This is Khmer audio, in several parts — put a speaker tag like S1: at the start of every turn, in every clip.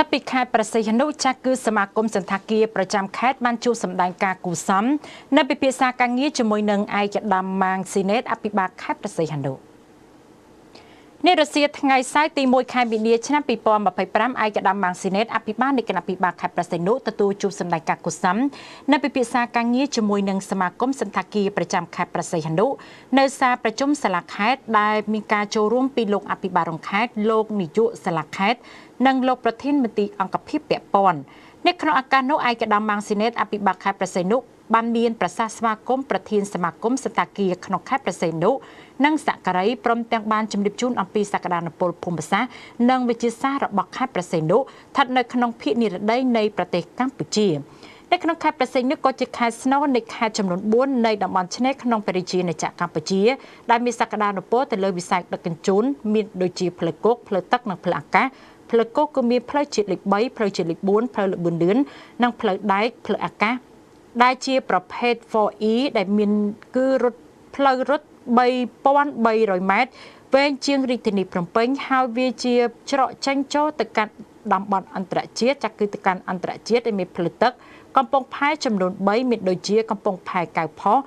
S1: ចាប់ពីខេត្តប្រសិទ្ធនុចាស់គឺសមាគមសន្តាគារប្រចាំខេត្តបានជួបសម្ដែងការគូសំនៅពិភាក្សាការងារជាមួយនឹងឯកឧត្តមម៉ាងស៊ីណេតអភិបាលខេត្តប្រសិទ្ធនុនេះរសៀលថ្ងៃសៅរ៍ទី1ខែមីនាឆ្នាំ2025ឯកឧត្តមម៉ាងស៊ីណេតអភិបាលនៃគណៈភិបាលខេត្តប្រសិទ្ធនុទទួលជួបសម្ដែងការគូសំនៅពិភាក្សាការងារជាមួយនឹងសមាគមសន្តាគារប្រចាំខេត្តប្រសិទ្ធនុនៅសាលប្រជុំសាលាខេត្តដែលមានការចូលរួមពីលោកអភិបាលរងខេត្តលោកនាយកសាលាខេត្តនិងលោកប្រធានមន្ត្រីអង្គភិបពាក់ព័ន្ធនៅក្នុងឱកាសនោះឯកឧត្តមម៉ាងស៊ីណេតអភិបាលខេត្តប្រសិទ្ធនុបានមានប្រសាសន៍ស្វាគមន៍ប្រធានសមាគមសន្តាគារក្នុងខេត្តប្រសិទ្ធនុនិងសក្តិព្រមទាំងបានជំរាបជូនអំពីសក្តានុពលភូមិសាស្ត្រនិងវិទ្យាសាស្ត្ររបស់ខេត្តប្រសិទ្ធនុស្ថិតនៅក្នុងភាគនិរតីនៃប្រទេសកម្ពុជានៅក្នុងខេត្តប្រសិទ្ធនុក៏ជាខេត្តស្នូលនៃខេត្តចំនួន4នៃតំបន់ឆ្នេរក្នុងប្រជាជាតិកម្ពុជាដែលមានសក្តានុពលទៅលើវិស័យដឹកជញ្ជូនមានដូចជាផ្លូវគោកផ្លូវទឹកនិងផ្លូវអាកាសផ្លូវគោកគឺមានផ្លូវជាតិលេខ3ផ្លូវជាតិលេខ4ផ្លូវលេខ4លឿននិងផ្លូវដែកផ្លូវអាកាសដែលជាប្រភេទ 4E ដែលមានគឺរថផ្លូវរត់3300ម៉ែត្រវែងជាងរាជធានីភ្នំពេញហើយវាជាច្រកចេញចូលទៅកាន់តំបន់អន្តរជាតិចាក់គឺទៅកាន់អន្តរជាតិដែលមានផ្លូវទឹកកំពង់ផែចំនួន3មានដូចជាកំពង់ផែកៅផុស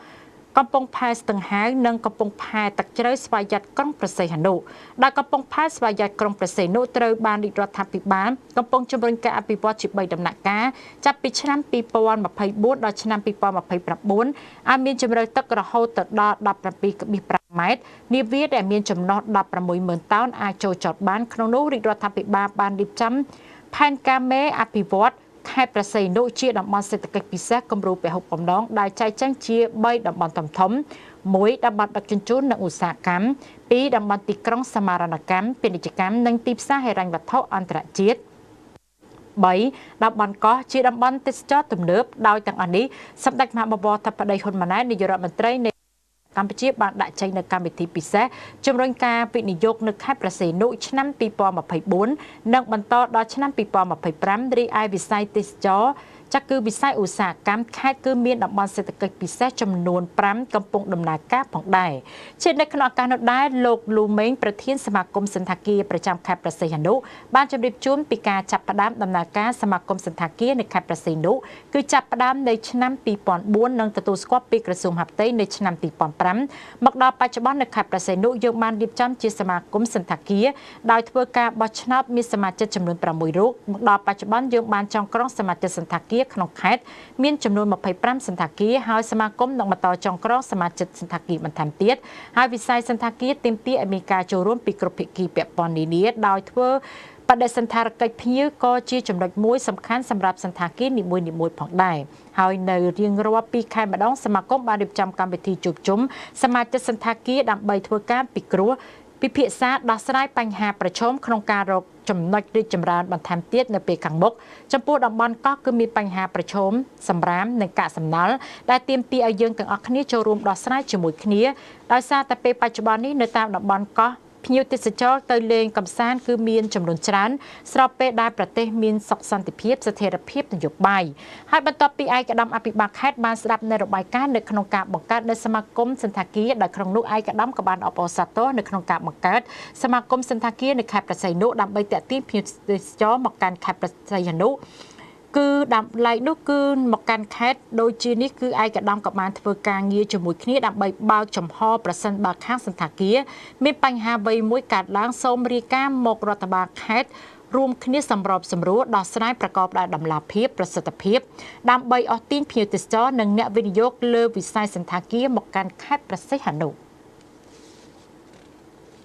S1: កំពង់ផែស្ទឹងហាវនិងកំពង់ផែទឹកជ្រៅស្វយ័តក្រុងប្រសិទ្ធនុដែលកំពង់ផែស្វយ័តក្រុងប្រសិទ្ធនុត្រូវបានរាជរដ្ឋាភិបាលកំពុងជំរុញការអភិវឌ្ឍជា3ដំណាក់កាលចាប់ពីឆ្នាំ2024ដល់ឆ្នាំ2029ឲ្យមានជម្រៅទឹករហូតទៅដល់ 17.5 ម៉ែត្រនាវាដែលមានចំណុះ 16,000 តោនអាចចូលចតបានក្នុងនោះរាជរដ្ឋាភិបាលបានរៀបចំផែនការមេអភិវឌ្ឍខេត្តប្រសិទ្ធនុជាតំបន់សេដ្ឋកិច្ចពិសេសគំរូពហុបំណងដែលចែកចេញជា3តំបន់ធំៗ 1តំបន់ដឹកជញ្ជូននិងឧស្សាហកម្ម2តំបន់ទីក្រុងសមារណកម្មពាណិជ្ជកម្មនិងទីផ្សារហិរញ្ញវត្ថុអន្តរជាតិ3តំបន់កោះជាតំបន់ទេសចរណ៍ទំនើបដោយទាំងអស់នេះសម្ដេចមហាបវរធិបតីហ៊ុនម៉ាណែតនាយករដ្ឋមន្ត្រីនៃកម្ពុជាបានដាក់ចេញនៅកម្មវិធីពិសេសជំរុញការវិនិយោគនៅខេត្តប្រសិទ្ធនុឆ្នាំ2024និងបន្តដល់ឆ្នាំ2025រីឯវិស័យទេសចរចាក់គឺវិស័យឧស្សាហកម្មខេត្តគឺមានតំបន់សេដ្ឋកិច្ចពិសេសចំនួន5កំពុងដំណើរការផងដែរជានៅក្នុងឱកាសនោះដែរលោកលូមេងប្រធានសមាគមសន្តាគារប្រចាំខេត្តប្រសិទ្ធនុបានជម្រាបជូនពីការចាប់ផ្ដើមដំណើរការសមាគមសន្តាគារនៅខេត្តប្រសិទ្ធនុគឺចាប់ផ្ដើមនៅឆ្នាំ2004និងទទួលស្គាល់ពីក្រសួងមហាផ្ទៃនៅឆ្នាំ2005មកដល់បច្ចុប្បន្ននៅខេត្តប្រសិទ្ធនុយើងបានរៀបចំជាសមាគមសន្តាគារដោយធ្វើការបោះឆ្នោតមានសមាជិកចំនួន6រូបមកដល់បច្ចុប្បន្នយើងបានចងក្រងសមាជិកសន្តាគារក្នុងខេត្តមានចំនួន25សន្តាគារហើយសមាគមនឹងបន្តចងក្រងសមាជិកសន្តាគារបន្ថែមទៀតហើយវិស័យសន្តាគារទាមទារឲ្យមានការចូលរួមពីគ្រប់ភាគីពាក់ព័ន្ធនានាដោយធ្វើបដិសណ្ឋារកិច្ចភ្ញៀវក៏ជាចំណុចមួយសំខាន់សម្រាប់សន្តាគារនីមួយៗផងដែរហើយនៅរៀងរាល់2ខែម្ដងសមាគមបានរៀបចំកម្មវិធីជួបជុំសមាជិកសន្តាគារដើម្បីធ្វើការពិគ្រោះពិភាក្សាដោះស្រាយបញ្ហាប្រឈមក្នុងការរកចំណុចរីកចម្រើនបន្ថែមទៀតនៅពេលខាងមុខចំពោះតំបន់កោះគឺមានបញ្ហាប្រឈមសម្រាមនិងកាកសំណល់ដែលទាមទារឲ្យយើងទាំងអស់គ្នាចូលរួមដោះស្រាយជាមួយគ្នាដោយសារតែពេលបច្ចុប្បន្ននេះនៅតាមតំបន់កោះភ្ញៀវទេសចរទៅលេងកម្សាន្តគឺមានចំនួនច្រើនស្របពេលដែលប្រទេសមានសុខសន្តិភាពស្ថិរភាពនយោបាយហើយបន្ទាប់ពីឯកឧត្តមអភិបាលខេត្តបានស្ដាប់នៅរបាយការណ៍នៅក្នុងការបង្កើតនៅសមាគមសន្តាគារដោយក្នុងនោះឯកឧត្តមក៏បានអបអរសាទរនៅក្នុងការបង្កើតសមាគមសន្តាគារនៅខេត្តប្រសិទ្ធនុដើម្បីទាក់ទាញភ្ញៀវទេសចរមកកាន់ខេត្តប្រសិទ្ធនុគឺដើម្បីឡែកនោះគឺមកកាន់ខេត្តដូចជានេះគឺឯកឧត្តមក៏បានធ្វើការងារជាមួយគ្នាដើម្បីបើកចំហប្រសិនបើខាងសន្តាគារមានបញ្ហាអ្វីមួយកើតឡើងសូមរាយការណ៍មករដ្ឋបាលខេត្តរួមគ្នាសម្របសម្រួលដោះស្រាយប្រកបដោយតម្លាភាពប្រសិទ្ធភាពដើម្បីអស់ទាញភ្ញៀវទេសចរនិងអ្នកវិនិយោគលើវិស័យសន្តាគារមកកាន់ខេត្តប្រសិទ្ធនុ